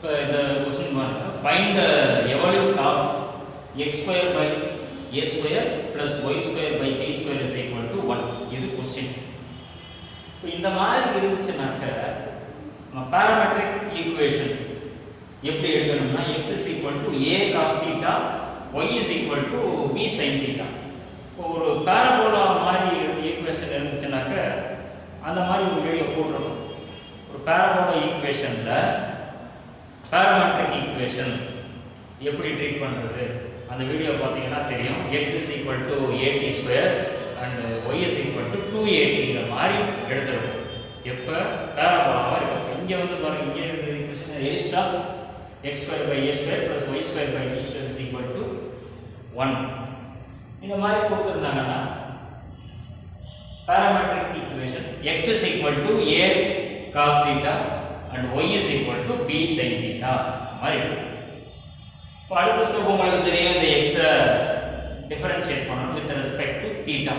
இந்த क्वेश्चन பாருங்க find the evolute of x square by a square plus y square by b square is equal to 1 இது question. இப்போ இந்த மாதிரி இருந்துச்சுனாக்க நம்ம பாராமெட்ரிக் ஈக்குவேஷன் எப்படி எழுதணும்னா x is equal to a cos theta y is equal to b sin theta. இப்போ ஒரு parabola மாதிரி ஈக்குவேஷன் இருந்துச்சுனாக்க அந்த மாதிரி ஒரு வீடியோ போட்டுருக்கோம். ஒரு பாராபோலா ஈக்குவேஷன்ல பாராமெட்ரிக் ஈக்குவேஷன் எப்படி ட்ரீட் பண்றது அந்த வீடியோ பார்த்தீங்கன்னா தெரியும். x is equal to at square and y is equal to 2at ங்கிற மாதிரி எழுதுறோம். எப்ப பாராபோலாவா இருக்கு. இங்க வந்து பாருங்க, இங்க இந்த equation எலிப்ஸா x square by a square plus y square by b square is equal to 1 இந்த மாதிரி கொடுத்திருந்தாங்கன்னா parametric equation x is equal to a cos theta and y is equal to b sin theta மாதிரி இருக்கு. இப்போ அடுத்த step உங்களுக்கு தெரியும், இந்த x டிஃபரன்ஷியேட் பண்ணணும் with respect to theta.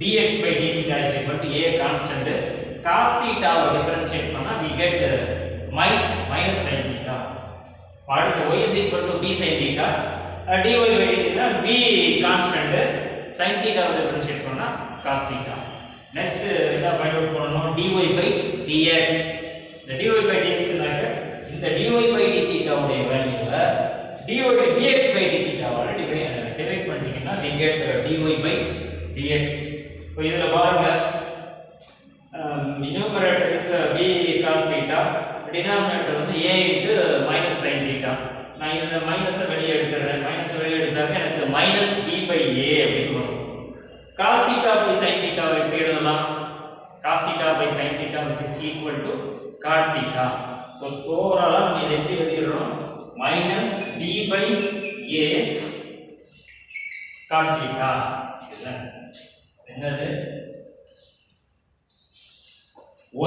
dx by d theta is equal to a constant. cos theta வை differentiate பண்ணா we get minus sin theta. அடுத்து y is equal to b sin theta. dy by d theta b constant. sin theta வை differentiate பண்ணா cos theta. Next என்ன find out பண்ணனும், dy by dx. இந்த dy by dx னாக்க இந்த dy by d theta உடைய வேல்யூவை dy by dx by d theta வால divide பண்ணிட்டீங்கன்னா we get dy by dx. இப்போ இதுல பாருங்க, numerator is b cos theta, denominator வந்து a into minus sin theta. நான் இந்த மைனஸை வெளியே எடுத்துறேன். மைனஸை வெளியே எடுத்தாக்க எனக்கு minus b by a அப்படின்னு வரும். cos theta by sin theta எப்படி எழுதலாம், cos theta by sin theta which is equal to cot theta. So ஓவராலா நம்ம இதை எப்படி எழுதிறோம், minus b by a cot theta. என்னது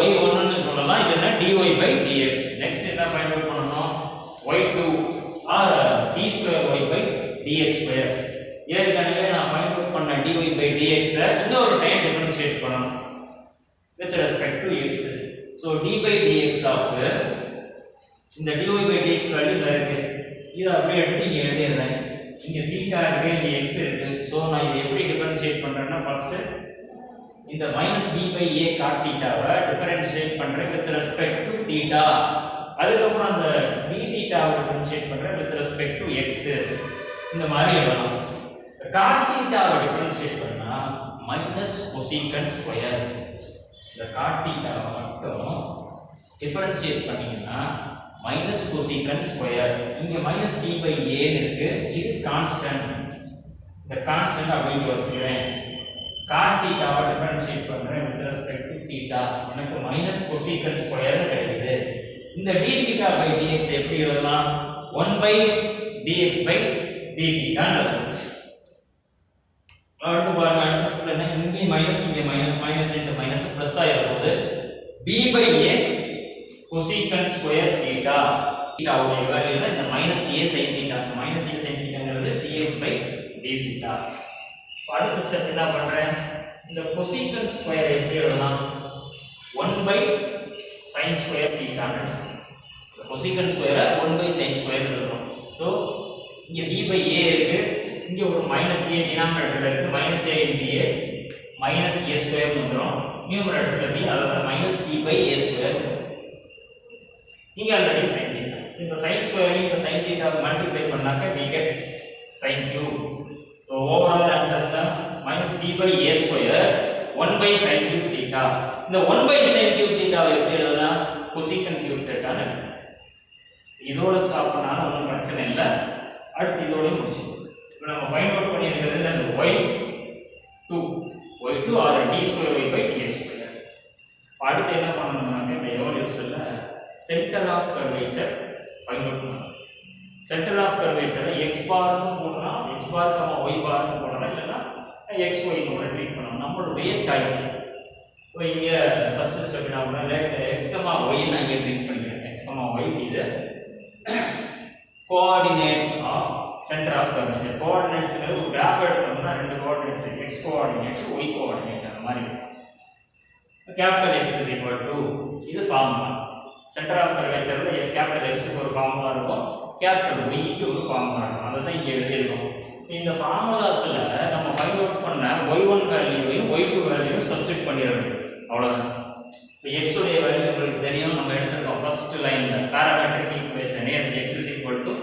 y1 ன்னு சொல்லலாம், இல்லனா dy by dx. நெக்ஸ்ட் என்ன ஃபைண்ட் அவுட் பண்ணனும், y2 or d square y by dx square. ஏற்கனவே நான் ஃபைண்ட் அவுட் பண்ண dy by dx இன்னொரு டைம் டிஃபரன்ஷியேட் பண்ணனும் with respect to x. so d by dx of இந்த dy by dx வேல்யூ இருக்கு, இத அப்படியே எடுத்து இங்க எழுதிறேன். இங்க தீட்டா இருக்கு, இங்க x இருக்கு. சோ நான் இதை எப்படி டிஃபரன்ஷியேட் பண்றேன்னா ஃபர்ஸ்ட் இந்த -b by a cot theta வை டிஃபரன்ஷியேட் பண்றேன் with respect to theta. அதுக்கு அப்புறம் அந்த b theta வை டிஃபரன்ஷியேட் பண்றேன் with respect to x. இந்த மாதிரி எழுதலாம். cot theta வை டிஃபரன்ஷியேட் பண்ணா minus cosecant square. இந்த cot theta வை மட்டும் டிஃபரன்ஷியேட் பண்ணீங்கன்னா minus cosecant square. இங்க minus b by a இருக்கு, இது கான்ஸ்டன்ட். இந்த கான்ஸ்டன்ட் அப்படியே வச்சுக்கிறேன். cot theta வை டிஃபரன்ஷியேட் பண்றேன் with respect to theta. எனக்கு minus cosecant square கிடைக்குது. இந்த d theta by dx எப்படி எழுதலாம், 1 by dx by d theta ன்னு எழுதலாம். அடுத்து பாருங்க, அடுத்த ஸ்டெப்ல என்ன, இங்க மைனஸ் இங்க minus, minus into minus plus ஆயிர போகுது. b by a cosecant square theta. theta உடைய வேல்யூ இந்த minus a sin theta. minus a sin thetaங்கிறது dx by d theta. அடுத்த ஸ்டெப் என்ன பண்றேன், இந்த cosecant square எப்படி எழுதலாம், 1 by sin square theta. cosecant square 1 by sin square எழுதணும். So இங்க b by a இருக்கு, இங்க ஒரு minus a டினாமினேட்டர்ல இருக்கு, minus a into a minus a square வந்துரும். நியூமரேட்டர்ல b, அதாவது minus b by a square. இங்க ஆல்ரெடி sin theta. இந்த sin square இந்த sin theta மல்டிப்ளை பண்ணாக்க we get sin cube. So overall answer is minus b by a square 1 by sin cube theta. இந்த 1 by sin cube theta எப்படி எழுதலாம், cosecant cube theta ன்னு. இதோட stop பண்ணாலும் ஒன்றும் பிரச்சனை இல்லை. அடுத்து இதோட முடிச்சுக்கோ. இப்போ நம்ம ஃபைண்ட் அவுட் பண்ணியிருக்கிறது என்னது, y2 or d square y by dx square. அடுத்து என்ன பண்ணணும்னாக்க இந்த எவல்யூஷன்ல centre of curvature find out பண்ணணும். சென்டர் ஆஃப் கர்வேச்சரை x பார்னு போடலாம், x பார் y பார்னு போடலாம், இல்லைன்னா x y னு கூட ட்ரீட் பண்ணணும், நம்மளுடைய சாய்ஸ். இப்போ இங்க ஃபர்ஸ்ட் ஸ்டெப் என்ன பண்ணலாம், x y ன்னு இங்க ட்ரீட் பண்ணிக்கிறேன். x y இது coordinates of center of curvature. coordinates ஒரு கிராஃப் எடுத்தோம்னா ரெண்டு coordinates, x coordinate y coordinate அந்த மாதிரி. capital X is equal to இது ஃபார்முலா. சென்டர் ஆஃப் கர்வேச்சர்ல கேபிட்டல் எக்ஸுக்கு ஒரு ஃபார்முலா இருக்கும், கேபிட்டல் ஒய்க்கு ஒரு ஃபார்முலா இருக்கும். அதை தான் இங்கே எழுதியிருக்கோம். இந்த ஃபார்முலாஸில் நம்ம ஃபைண்ட் அவுட் பண்ண y1 வேல்யூவையும் y2 வேல்யூவையும் சப்ஸ்டிட் பண்ணிடுறது, அவ்வளோதான். இப்போ எக்ஸ் உடைய வேல்யூ உங்களுக்கு தெரியும், நம்ம எடுத்துருக்கோம் ஃபர்ஸ்ட் லைனில் parametric equation as x is equal to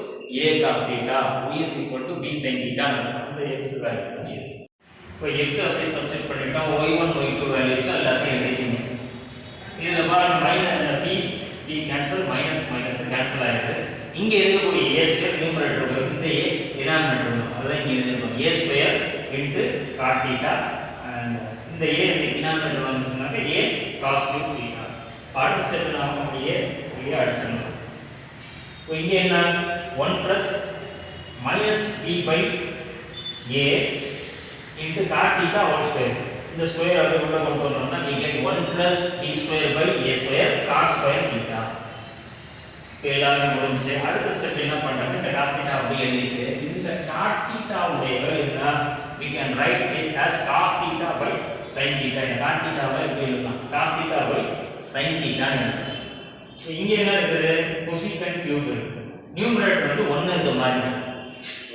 a cos theta y is equal to b sine theta. அந்த எக்ஸ் வேல்யூ இப்போ எக்ஸ் அப்படியே சப்ஸ்டிட் பண்ணிட்டோம், y1 y2 வேல்யூஸ் எல்லாத்தையும் எழுதிட்டீங்க. இதில் பாருங்க minus b cancel, minus minus cancel ஆகிடுது. இங்கே இருக்கக்கூடிய ஏ ஸ்கொயர் நியூமரேட்டர் இந்த ஏ டினாமினேட்டர் அதான் இங்கே எழுதிருக்கோம், a square into cot theta. And இந்த ஏ டினாமினேட்டர் வந்துச்சுனாக்க ஏ காஸ் கியூப் தீட்டா. அடுத்த ஸ்டெப் நாம அப்படியே அடிச்சிடணும். இப்போ இங்கே என்ன 1 plus minus b by a into cot theta whole square. இந்த ஸ்கொயர் அப்படியே உள்ள கொண்டு வந்தோம்னா we get 1 plus b square by a square cot square theta. இப்போ எல்லாமே முடிஞ்சு அடுத்த ஸ்டெப் என்ன பண்றாங்க, இந்த cos theta அப்படியே எழுதிட்டு இந்த cot theta உடைய வேல்யூனா we can write this as cos theta by sin theta. இந்த cot theta வை எப்படி எழுதலாம், cos theta by sin theta ன்னு எழுதலாம். இங்க என்ன இருக்குது, cosecant cube இருக்கு. நியூமரேட்டர் வந்து 1 இருக்க மாதிரி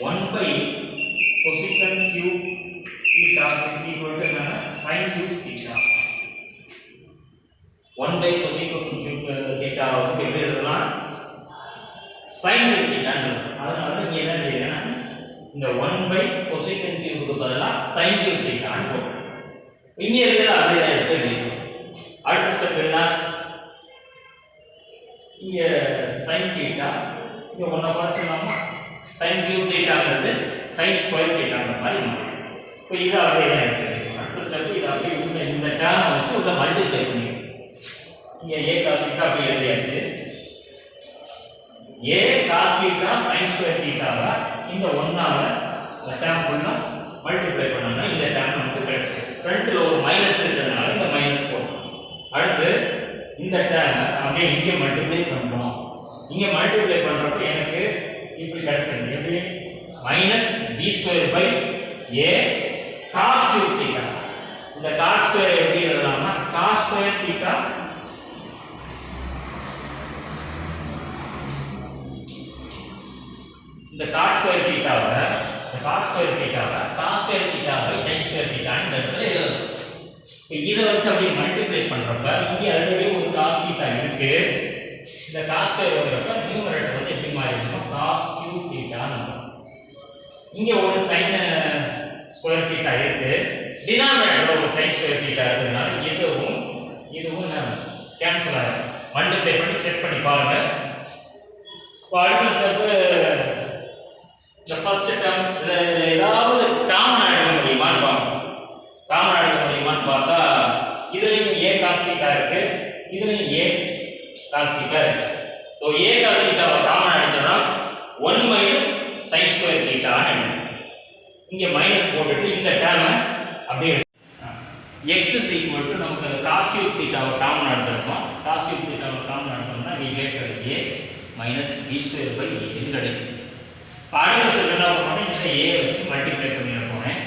1 by cosecant cube theta is equal to sin cube theta. 1 by cosecant cube theta வந்து எப்படி எழுதலாம், sin cube theta ன்னு எழுதலாம். அதனால இங்க என்ன எழுதிருக்கேன்னா இந்த 1 by cosecant cube க்கு பதிலா sin cube theta ன்னு போட்டுருக்கேன். இங்க இருக்கிறத அப்படியே எடுத்து எழுதிக்கலாம். அடுத்த ஸ்டெப் என்ன, இங்க sin theta இங்க ஒண்ணா குறைச்சலாமா, sin cube thetaங்கிறது sin square thetaங்கிற மாதிரி மாறும். இப்போ இதை அப்படியே தான் எடுத்துக்கலாம். அடுத்த ஸ்டெப் இதை அப்படியே இந்த டேர்மை வச்சு உள்ள மல்டிப்ளை பண்ணி இங்கே ஏ காஸ் தீட்டா அப்படியே எழுதியாச்சு. ஏ காஸ் தீட்டா சைன் ஸ்கொயர் தீட்டாவை இந்த ஒன்னால இந்த டேர்ம் ஃபுல்லாக மல்டிப்ளை பண்ணோம்னா இந்த டேர்ம் நமக்கு கிடைச்சிடும். ஃப்ரண்ட்டில் ஒரு மைனஸ் இருக்கிறதுனால இந்த மைனஸ் போடணும். அடுத்து இந்த டேர்மை அப்படியே இங்கே மல்டிப்ளை பண்ணுறோம். இங்கே மல்டிப்ளை பண்ணுறப்ப எனக்கு இப்படி கிடைச்சிருக்கு, எப்படி minus b square by a cos cube theta. இந்த cos square எப்படி எழுதலாம்னா cos square theta இந்த cos square theta why cos square theta by sin square theta இந்த இடத்துல எழுதலாம். இப்போ இதை வச்சு அப்படியே மல்டிப்ளை பண்றப்ப இங்கே ஆல்ரெடி ஒரு cos theta இருக்கு, இந்த cos square வரப்ப நியூமரேட்டர் வந்து எப்படி மாறிடும், cos cube theta ன்னு. இங்கே ஒரு sin ஸ்கொயர் தீட்டா இருக்கு, டினாமினேட்டர்ல ஒரு sin ஸ்கொயர் தீட்டா இருக்கிறதுனால இதுவும் கேன்சல் ஆகும். மல்டிப்ளை பண்ணி செக் பண்ணி பாருங்க. இப்போ அடுத்த ஸ்டெப் இந்த ஃபர்ஸ்ட் டேர்ம் ஏதாவது காமன் எடுக்க முடியுமான்னு பார்க்கணும். காமன் எடுக்க முடியுமான்னு பார்த்தா இதுலயும் a cos தீட்டா இருக்கு, இதுலயும் a cos தீட்டா இருக்கு. ஸோ a cos தீட்டாவை காமன் எடுத்தோம்னா 1 மைனஸ் sin ஸ்கொயர் தீட்டான்னு எடுக்கணும். இங்க மைனஸ் போட்டுட்டு இந்த டேர்மை அப்படியே x is equal to நமக்கு cos cube தீட்டாவை காமன் எடுத்துறோம். cos cube தீட்டாவை காமன் எடுத்தோம்னா we get a minus b square by a ன்னு கிடைக்கும். அடுத்த ஸ்டெப் என்ன பண்ணனும், இந்த a வச்சு மல்டிப்ளை பண்ணிட போறேன்.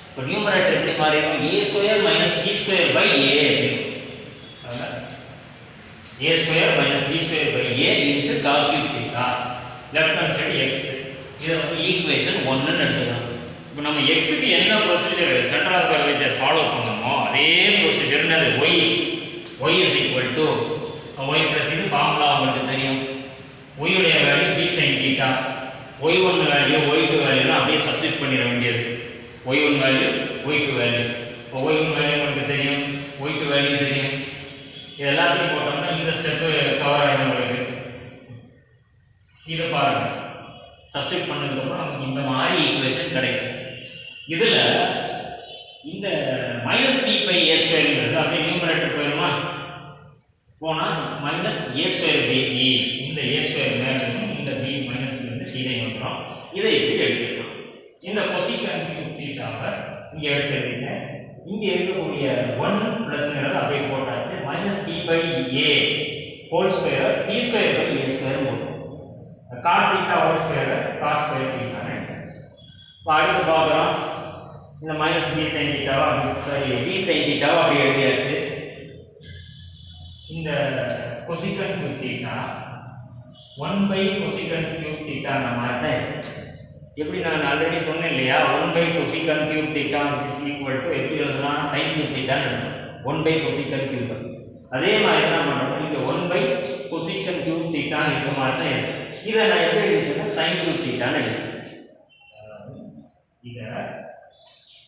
இப்போ நியூமரேட்டர் எப்படி மாறிடும், a square minus b square by a. அதான் a square minus b square by a into cos cube theta. Left hand side x. இத வந்து ஈக்குவேஷன் 1 ன்னு எடுத்துக்கலாம். இப்போ நம்ம x க்கு என்ன procedure centre of curvature follow பண்ணோமோ அதே ப்ரொசீஜர் என்னது, y is equal to y plus இது ஃபார்முலா உங்களுக்கு தெரியும். y உடைய value b sin theta, y1 value y2 value அப்படியே சப்ஸ்டிட் பண்ணிர வேண்டியது. y1 வேல்யூ y2 வேல்யூ, இப்போ y1 வேல்யூ உங்களுக்கு தெரியும், y2 வேல்யூ தெரியும். இது எல்லாத்தையும் போட்டோம்னா இந்த ஸ்டெப் கவர் ஆயிடும் உங்களுக்கு. இத பாருங்க, சப்ஸ்டிட் பண்ணதுக்கு அப்புறம் நமக்கு இந்த மாதிரி ஈக்குவேஷன் கிடைக்கும். இதுல இந்த மைனஸ் b பை a ஸ்கொயர்ங்கிறது அப்படியே நியூமரேட்டர் போயிருமா, போனா minus a square by e, இந்த a ஸ்கொயர் மேலும் இந்த b மைனஸ் இருந்து கீழே வந்துரும். இதை இப்படி எழுதிடலாம். இந்த cosecant cube தீட்டாவை இங்க எடுத்துக்கிட்டீங்க. இங்க இருக்கக்கூடிய 1 பிளஸ்ங்கிறது அப்படியே போட்டாச்சு. Minus b by a whole square b square by a square போடும். cot theta whole square cos square theta ன்னு எடுத்தாச்சு. இப்போ அடுத்து பார்க்குறோம், இந்த மைனஸ் b sin தீட்டாவை b sin தீட்டாவை அப்படியே எழுதியாச்சு. இந்த cosecant cube theta 1 by cosecant cube theta அந்த மாதிரி தான் எப்படி நான் ஆல்ரெடி சொன்னேன் இல்லையா 1 by cosecant cube theta which is equal to எப்படி எழுதலாம் sin cube theta ன்னு எழுதலாம் 1 by cosecant cube அதே மாதிரி என்ன பண்றோம் இங்க 1 by cosecant cube theta இருக்க மாதிரி தான் இருக்கு இத நான் எப்படி எழுதுறேன்னா sin cube theta ன்னு எழுதுறேன் இத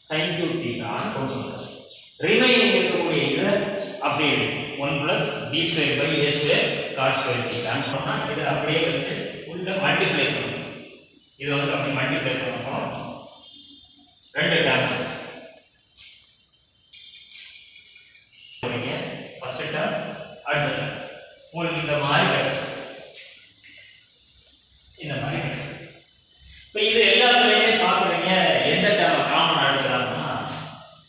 sin cube theta ன்னு போடுறோம் ரிமைனிங் இருக்கக்கூடிய இத அப்படியே 1 plus b square by a square cos square theta ன்னு போட்டா இத அப்படியே வச்சு உள்ள மல்டிப்ளை பண்ணுவோம் இத வந்து அப்படி மல்டிப்ளை பண்ணுவோம் ரெண்டு டேர்ம் வச்சு போறீங்க ஃபர்ஸ்ட் டேர்ம் அடுத்த டேர்ம் உங்களுக்கு இந்த மாதிரி கிடைக்கும் இந்த மாதிரி கிடைக்கும் இப்போ இது எல்லாத்துலயுமே பாக்குறீங்க எந்த டேர்ம் காமன் எடுக்கலாம்னா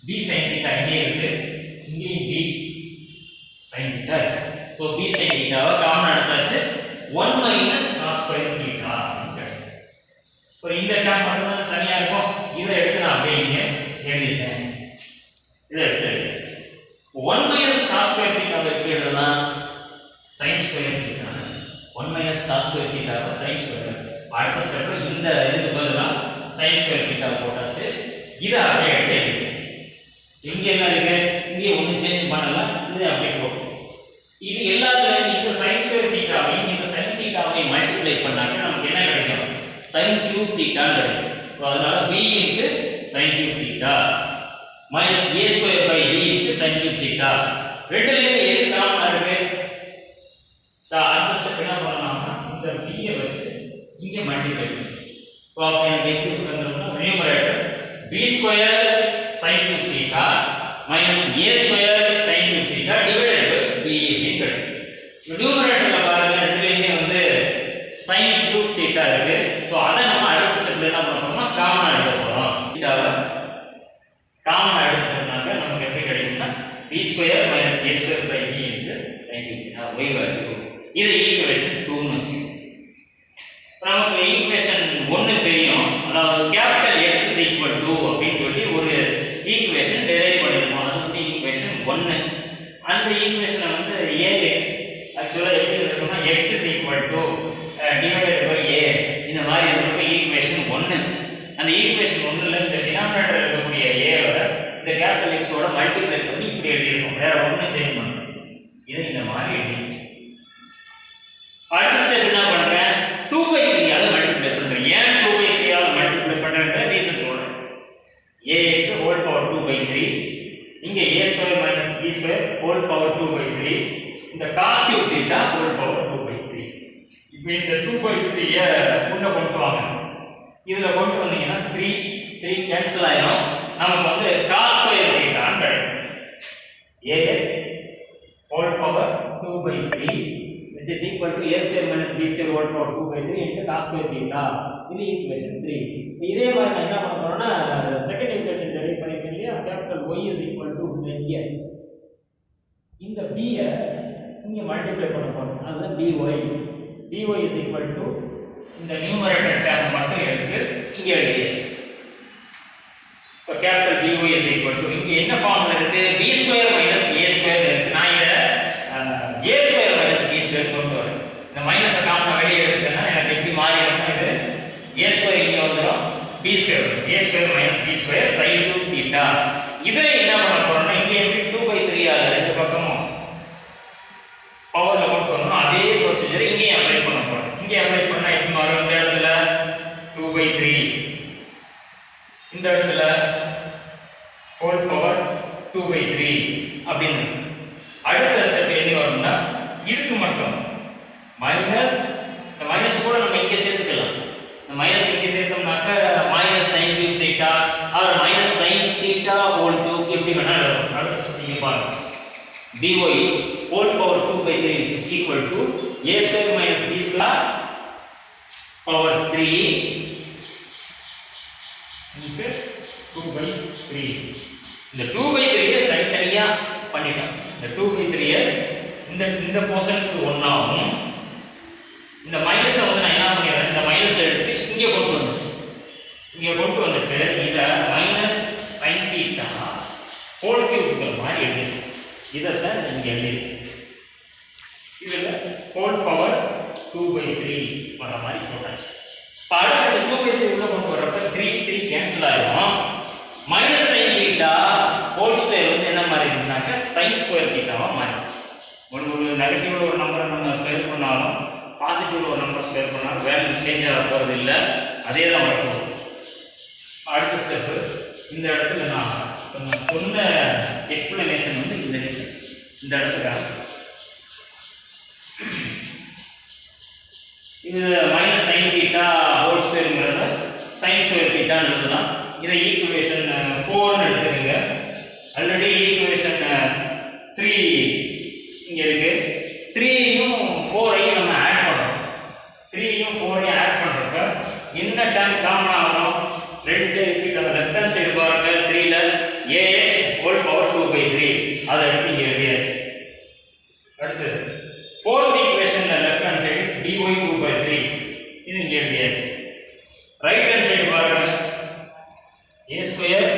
b sin theta இங்கே இருக்கு இங்கே b sin theta so b sin theta வை காமன் எடுத்தாச்சு 1 minus cos square theta இப்போ இந்த டேர்ம் மட்டும் தான் தனியா இருக்கும் இதை எடுத்து நான் அப்படியே இங்க எழுதிட்டேன் இதை எடுத்து எழுதியாச்சு 1 minus cos square theta வை எப்படி எழுதலாம் sin square theta 1 minus cos square theta வை sin square அடுத்த ஸ்டெப்ல இந்த இதுக்கு பதிலா sin square theta போட்டாச்சு இதை அப்படியே எடுத்து எழுதிட்டேன் இங்க என்ன இருக்கு இங்க ஒண்ணு சேஞ்ச் பண்ணல இது அப்படியே போட்டு இது எல்லாத்துலயும் இந்த sin square theta வை இந்த sin theta வை மல்டிப்ளை பண்ணாக்க நமக்கு என்ன கிடைக்கும் sin cube theta ன்னு கிடைக்கும் அப்ப அதனால b into sin cube theta minus a square by b into sin cube theta ரெண்டுலயே எது காமனா இருக்கு அடுத்த ஸ்டெப் என்ன பண்ணலாம்னா இந்த b யை வச்சு இங்க மல்டிப்ளை பண்ணி அப்ப எனக்கு எப்படி வந்துரும்னா numerator b square sin cube theta minus a square sin cube theta divided by b அப்படின்னு கிடைக்கும் நியூமரேட்டர்ல பாருங்க ரெண்டுலயுமே வந்து sin cube theta இருக்கு சோ அத நம்ம அடுத்த ஸ்டெப்ல என்ன பண்றோம்னா காமனா எடுக்க போறோம் theta-வை காமனா எடுத்தோம்னாக்க நமக்கு எப்படி கிடைக்கும்னா b square minus a square by b into sin cube theta y value இது ஈக்குவேஷன் 2 ன்னு வெச்சுக்கோங்க நமக்கு ஈக்குவேஷன் 1 தெரியும் அதாவது capital x is equal to அப்படினு சொல்லி ஒரு ஈக்குவேஷன் டெரைவ் பண்ணிருக்கோம் அது வந்து ஈக்குவேஷன் 1 அந்த ஈக்குவேஷனை வந்து ax ஆக்சுவலா எப்படி எழுதணும்னா x is equal to divided by a இந்த மாதிரி ஒரு ஈக்குவேஷன் 1 அந்த ஈக்குவேஷன் 1ல இந்த டினாமினேட்டர்ல இருக்கக்கூடிய a வை இந்த கேபிடல் x ஓட மல்டிப்ளை பண்ணி இப்படி எழுதிருக்கோம் வேற ஒண்ணும் சேஞ்ச் பண்ணல இதை இந்த மாதிரி எழுதிச்சு அடுத்த ஸ்டெப் என்ன பண்றேன் 2/3 ஆல மல்டிப்ளை பண்றேன் ஏன் 2/3 ஆல மல்டிப்ளை பண்றேன்ற ரீசன் சொல்றேன் ax whole power 2/3 இங்க a square minus b square whole power 2/3 இந்த cos cube theta whole power 2/3 இப்போ இந்த 2/3 ய உள்ள கொண்டு வாங்க இதுல கொண்டு வந்தீங்கன்னா 3 கேன்சல் ஆயிடும் நமக்கு வந்து cos square theta ன்னு கிடைக்கும் ax whole power 2/3 which is equal to a square minus b square whole power 2/3 into cos square theta இது ஈக்குவேஷன் 3 இதே மாதிரி நான் என்ன பண்ண போறேன்னா செகண்ட் ஈக்குவேஷன் டெரைவ் பண்ணிருக்கேன் இல்லையா capital y is equal to இங்க இந்த b ய இங்க மல்டிப்ளை பண்ண போறோம் அதுதான் dy is equal to இந்த நியூமரேட்டர் டேர்ம் மட்டும் எடுத்து இங்க எழுதியாச்சு இப்போ capital by is equal to இங்க என்ன ஃபார்முலா இருக்கு b square minus a square இருக்கு நான் இத a square minus b square கொண்டு வரேன் இந்த மைனஸ் காமனா வெளிய எடுத்தேன்னா எனக்கு எப்படி மாறிடும்னா இது a square இங்க வந்துரும் b square a square minus b square sin cube theta இதை என்ன பண்ண போறோம்னா இங்க எப்படி 2/3 ஆல ரெண்டு பக்கமும் பவர்ல கொண்டு வரணும் அதே ப்ரொசீஜர் இங்கே அப்ளை பண்ண போறோம் இங்கே அப்ளை பண்ணா எப்படி மாறும் இந்த இடத்துல 2/3 இந்த இடத்துல whole power 2/3 அப்படின்னு அடுத்த ஸ்டெப் என்ன வரும்னா இதுக்கு மட்டும் மைனஸ் இந்த மைனஸ் கூட நம்ம இங்கே சேர்த்துக்கலாம் இந்த மைனஸ் இங்கே சேர்த்தோம்னாக்க minus sin cube theta or minus sin theta whole cube எப்படி வேணா எழுதலாம் அடுத்த ஸ்டெப் இங்க பாருங்க dy whole power 2/3 which is equal to a square minus b square power 3 into 2/3 இந்த 2/3 ஐ தனித்தனியா பண்ணிட்டோம் இந்த 2/3 ஐ இந்த போர்ஷனுக்கு 1 ஆகும் இந்த மைனஸை வந்து நான் என்ன பண்ணிடுறேன் இந்த மைனஸ் எடுத்து இங்கே கொண்டு வந்துட்டு இதை minus sin theta whole cube மாதிரி எழுதிடுறேன் இதைத்தான் இங்கே எழுதிடுறேன் இதில் 2/3 வர மாதிரி போட்டாச்சு. இப்போ அடுத்து 2/3 உள்ள கொண்டு வரப்ப 3 கேன்சல் ஆயிடும். Minus sine theta whole square வந்து என்ன மாதிரி இருக்குனாக்கா சைன் ஸ்கொயர் தீட்டாவா மாறி. ஒரு நெகட்டிவ்ல ஒரு நம்பரை நம்ம ஸ்கொயர் பண்ணாலும் பாசிட்டிவ்ல ஒரு நம்பர் ஸ்கொயர் பண்ணாலும் வேல்யூ சேஞ்ச் ஆக போகிறது இல்லை, அதே தான் வரப்போகுது. அடுத்த ஸ்டெப்பு இந்த இடத்துல நான் சொன்ன எக்ஸ்பிளனேஷன் வந்து இந்த ரீசன் இந்த இடத்துக்கு இது மைனஸ் சைன் தீட்டா ஹோல் ஸ்கொயருங்கிறத சைன் ஸ்கொயர் தீட்டான்னு எழுதலாம். இதை ஈக்குவேஷன் 4ன்னு எடுத்துக்கோங்க. ஆல்ரெடி ஈக்குவேஷன் 3 இங்கே இருக்கு. 3யும் 4ஐயும் நம்ம ஆட் பண்ணுறோம். 3யும் 4ஐயும் ஆட் பண்ணுறப்ப என்ன டேர்ம் காமனாக வரும்? ரெண்டு லெஃப்ட் ஹேண்ட் சைடு பாருங்க. 3ல ax ஹோல் பவர் 2/3 அதை எடுத்து இங்கே எழுதியாச்சு. அடுத்து 4th ஈக்குவேஷன்ல left hand side is dy 2/3 இது இங்கே எழுதியாச்சு. ரைட் ஹேண்ட் சைடு பாருங்க. a ஸ்கொயர்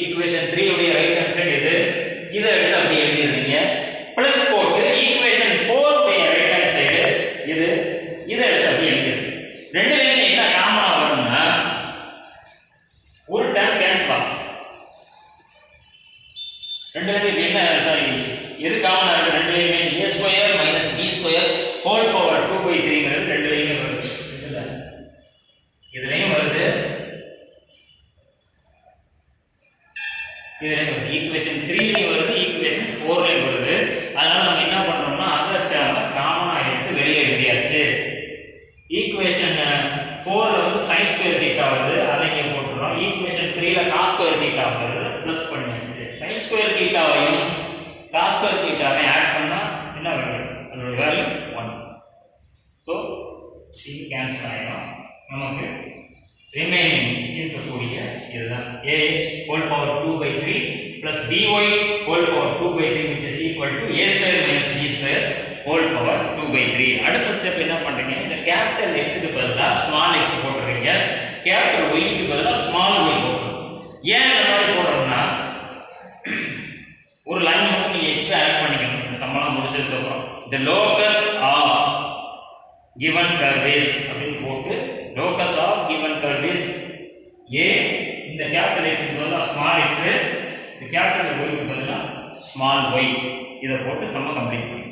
ஈக்குவேஷன் 3 உடைய ரைட் ஹேண்ட் சைடு இது. இதை எடுத்து அப்படியே எழுதிடுறீங்க. பிளஸ் போட்டு ஈக்குவேஷன் 4 உடைய ரைட் ஹேண்ட் சைடு இது. இதை எடுத்து அப்படியே எழுதிடுறீங்க. ரெண்டுலேயுமே என்ன காமனா வரும்னா ஒரு டேர்ம் கேன்சல் ஆகும். ரெண்டுலேயுமே என்ன எது காமனா இருக்கு? ரெண்டுலேயுமே a square minus b square whole power 2/3ங்கிறது ரெண்டுலேயுமே வருது. இதுலையும் வருது, இதுலையும் வருது. ஈக்குவேஷன் 3லையும் வருது, ஈக்குவேஷன் 4லையும் வருது. அதனால நம்ம என்ன பண்றோம்னா அதர் டேர்மை காமனா எடுத்து வெளியே எழுதியாச்சு. ஈக்குவேஷன் 4ல வந்து sin ஸ்கொயர் தீட்டா வருது, அதை இங்கே போட்டுறோம். ஈக்குவேஷன் 3ல cos ஸ்கொயர் தீட்டா வருது, ப்ளஸ் பண்ணியாச்சு. sin ஸ்கொயர் தீட்டாவையும் cos ஸ்கொயர் தீட்டாவையும் ஆட் பண்ணா என்ன வருது? அதோட வேல்யூ 1. ஸோ இது கேன்சல் ஆகிடும். நமக்கு ரிமைனிங் இருக்கக்கூடிய இதுதான் ax whole power 2/3 plus by whole power 2/3 which is equal to a square minus b square whole power 2/3. அடுத்த ஸ்டெப் என்ன பண்றீங்க? இந்த கேபிட்டல் x க்கு பதிலா ஸ்மால் x போட்டுறீங்க. கேபிட்டல் y க்கு பதிலா ஸ்மால் y போட்டுறீங்க. ஏன் இந்த மாதிரி போடுறோம்னா ஒரு லைன் மட்டும் நீங்க எக்ஸ்ட்ரா ஆட் பண்ணிக்கணும். இந்த சம்பளம் முடிச்சதுக்கு அப்புறம் the locus of given curve is அப்படின்னு போட்டு locus of given curve is a. இந்த கேபிட்டல் x க்கு பதிலா ஸ்மால் x, இந்த கேபிட்டல் y க்கு பதிலா ஸ்மால் y இத போட்டு சம்ம கம்ப்ளீட் பண்ணி